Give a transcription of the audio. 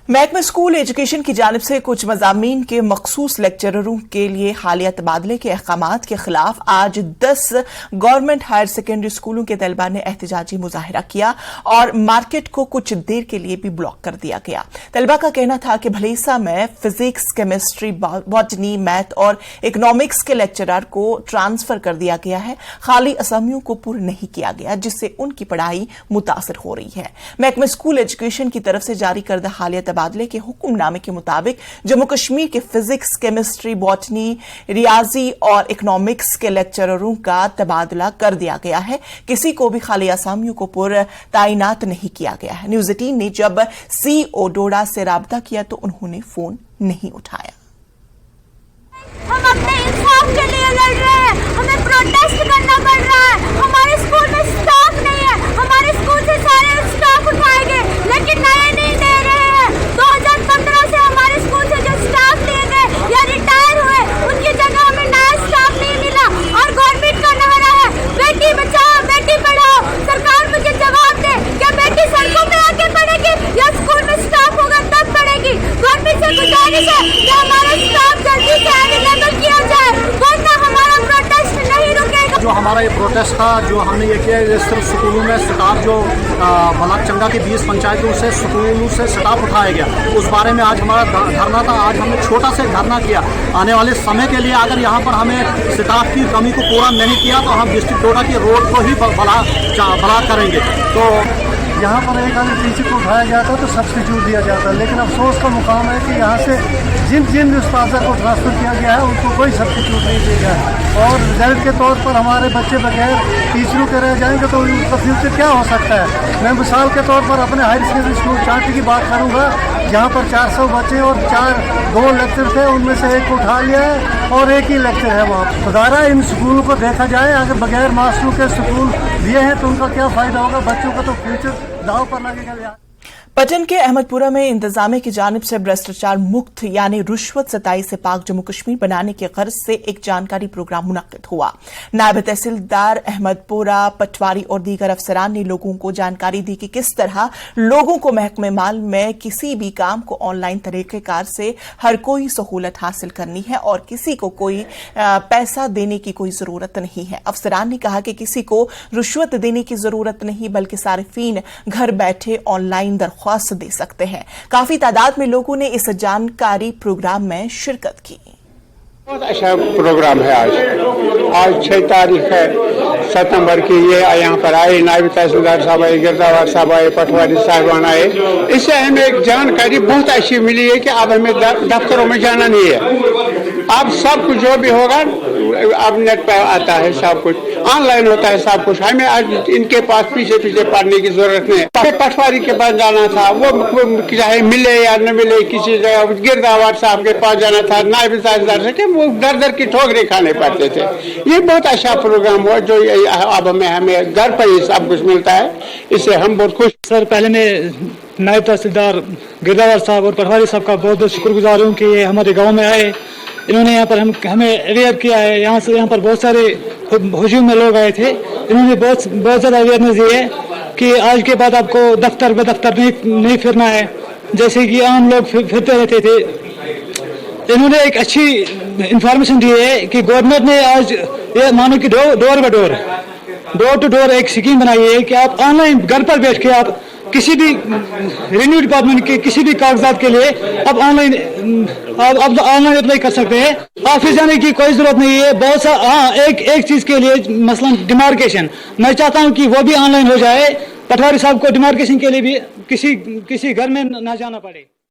महकमा school education की जानिब से कुछ मज़ामीन के मखसूस लेक्चररों के लिए हालिया तबादले के अहकामात के खिलाफ आज 10 गवर्नमेंट हायर सेकेंडरी स्कूलों के तलबा ने एहतजाजी मुजाहरा किया और मार्केट को कुछ देर के लिए भी ब्लॉक कर दिया गया। तलबा का कहना था कि भलेसा में फिजिक्स, केमिस्ट्री, बॉटनी, मैथ और इकोनॉमिक्स के लेक्चरर को ट्रांसफर कर दिया गया है, खाली असामियों को पूरा नहीं किया गया, जिससे उनकी पढ़ाई मुतासर हो रही है। महकमा स्कूल एजुकेशन की तरफ से जारी करदा हालिया तबादले के हुक्मनामे के मुताबिक जम्मू कश्मीर के फिजिक्स, केमिस्ट्री, बॉटनी, रियाजी और इकोनॉमिक्स के लेक्चररों का तबादला कर दिया गया है। किसी को भी खाली असामियों को पूर्व तैनात नहीं किया गया है। न्यूज़ 18 ने जब सीओ डोडा से राब्ता किया तो उन्होंने फोन नहीं उठाया। हम अपने इंसाफ के लिए लड़ रहे हैं, हमें प्रोटेस्ट करना पड़ रहा है। हमारे स्कूल में स्टाफ नहीं है, हमारे स्कूल से सारे स्टाफ उठाए गए, लेकिन नए नहीं दे रहे हैं। 2015 से हमारे स्कूल से जो स्टाफ लिए गए या रिटायर हुए, उनकी जगह हमें नया स्टाफ नहीं मिला। और गवर्नमेंट का नारा है बेटी बचाओ बेटी पढ़ाओ। सरकार मुझे जवाब दे, क्या बेटी सड़कों पे आके पढ़ेगी या स्कूल में स्टाफ होगा तब पढ़ेगी? गवर्नमेंट से गुजारिश है कि हमारा स्टाफ जल्दी से अवेलेबल किया जाए, वरना हमारा प्रोटेस्ट नहीं रुकेगा। जो हमारा ये प्रोटेस्ट था, जो हमने ये किया, ये सिर्फ स्कूलों में स्टाफ जो ब्लॉक चंगा की 20 पंचायतों से स्कूलों से स्टाफ उठाया गया, उस बारे में आज हमारा धरना था। आज हमने छोटा से धरना किया। आने वाले समय के लिए अगर यहाँ पर हमें स्टाफ की कमी को पूरा नहीं किया तो हम डिस्ट्रिक्ट डोडा की रोड को ही ब्लॉक करेंगे। तो यहाँ पर एक अगर टीचर को उठाया जाता तो सब्स्टिट्यूट दिया जाता, लेकिन अफसोस का मुकाम है कि यहाँ से जिन उस्ताद को ट्रांसफ़र किया गया है उनको कोई सब्स्टिट्यूट नहीं दिया गया है। और रिजल्ट के तौर पर हमारे बच्चे बगैर टीचरों के रह जाएंगे तो उनका फ्यूचर क्या हो सकता है। मैं मिसाल के तौर पर अपने हायर सेकेंडरी स्कूल चांटी की बात करूँगा, जहाँ पर 400 बच्चे और 2 लेक्चर थे, उनमें से एक को उठा लिया है और एक ही लेक्चर है वहाँ। खुदारा इन स्कूलों को देखा जाए, अगर बगैर मास्टरों के स्कूल दिए हैं तो उनका क्या फ़ायदा होगा? बच्चों का तो फ्यूचर दाव पर लगेगा। पटन के अहमदपुरा में इंतजामिया की जानिब से भ्रष्टाचार मुक्त यानी रुश्वत सताई से पाक जम्मू कश्मीर बनाने की गर्ज से एक जानकारी प्रोग्राम मुनक्किद हुआ। नायब तहसीलदार अहमदपुरा, पटवारी और दीगर अफसरान ने लोगों को जानकारी दी कि किस तरह लोगों को महकमे माल में किसी भी काम को ऑनलाइन तरीकेकार से हर कोई सहूलत हासिल करनी है और किसी को कोई पैसा देने की कोई जरूरत नहीं है। अफसरान ने कहा कि किसी को रुश्वत देने की जरूरत नहीं, बल्कि सारिफीन घर बैठे ऑनलाइन दरख्वास्त दे सकते हैं। काफी तादाद में लोगों ने इस जानकारी प्रोग्राम में शिरकत की। बहुत अच्छा प्रोग्राम है। आज 6 तारीख है सितंबर की। ये यहाँ पर आए, नायब तहसीलदार साहब आए, गिरदावर साहब आए, पटवारी साहबान आए। इससे हमें एक जानकारी बहुत अच्छी मिली है कि अब हमें दफ्तरों में जाना नहीं है। अब सब कुछ जो भी होगा अब नेट पर आता है, सब कुछ ऑनलाइन होता है, सब कुछ। हमें आज इनके पास पीछे पढ़ने की जरूरत नहीं। पटवारी के पास जाना था, वो चाहे मिले या न मिले, किसी जगह गिरदावर साहब के पास जाना था, नायब तहसीलदार से, वो दर की ठोकरें खाने पड़ते थे। ये बहुत अच्छा प्रोग्राम हुआ जो अब हमें घर पर ही सब कुछ मिलता है। इससे हम बहुत खुश। सर, पहले मैं नायब तहसीलदार गिरदावर साहब और पटवारी साहब का बहुत बहुत शुक्रगुजार हूँ कि ये हमारे गाँव में आए। इन्होंने यहाँ पर हमें अवेयर किया है। यहाँ पर बहुत सारे हुजूम में लोग आए थे। इन्होंने बहुत ज़्यादा अवेयरनेस दी है कि आज के बाद आपको दफ्तर बदफ्तर नहीं फिरना है, जैसे कि आम लोग फिरते रहते थे। इन्होंने एक अच्छी इंफॉर्मेशन दी है कि गवर्नमेंट ने आज ये मानो कि डोर टू डोर एक स्कीम बनाई है कि आप ऑनलाइन घर पर बैठ के आप किसी भी रेवेन्यू डिपार्टमेंट के किसी भी कागजात के लिए आप ऑनलाइन अप्लाई कर सकते हैं। ऑफिस जाने की कोई जरूरत नहीं है। बहुत सा एक चीज के लिए, मसलन डिमार्केशन, मैं चाहता हूं कि वो भी ऑनलाइन हो जाए। पटवारी साहब को डिमार्केशन के लिए भी किसी घर में ना जाना पड़े।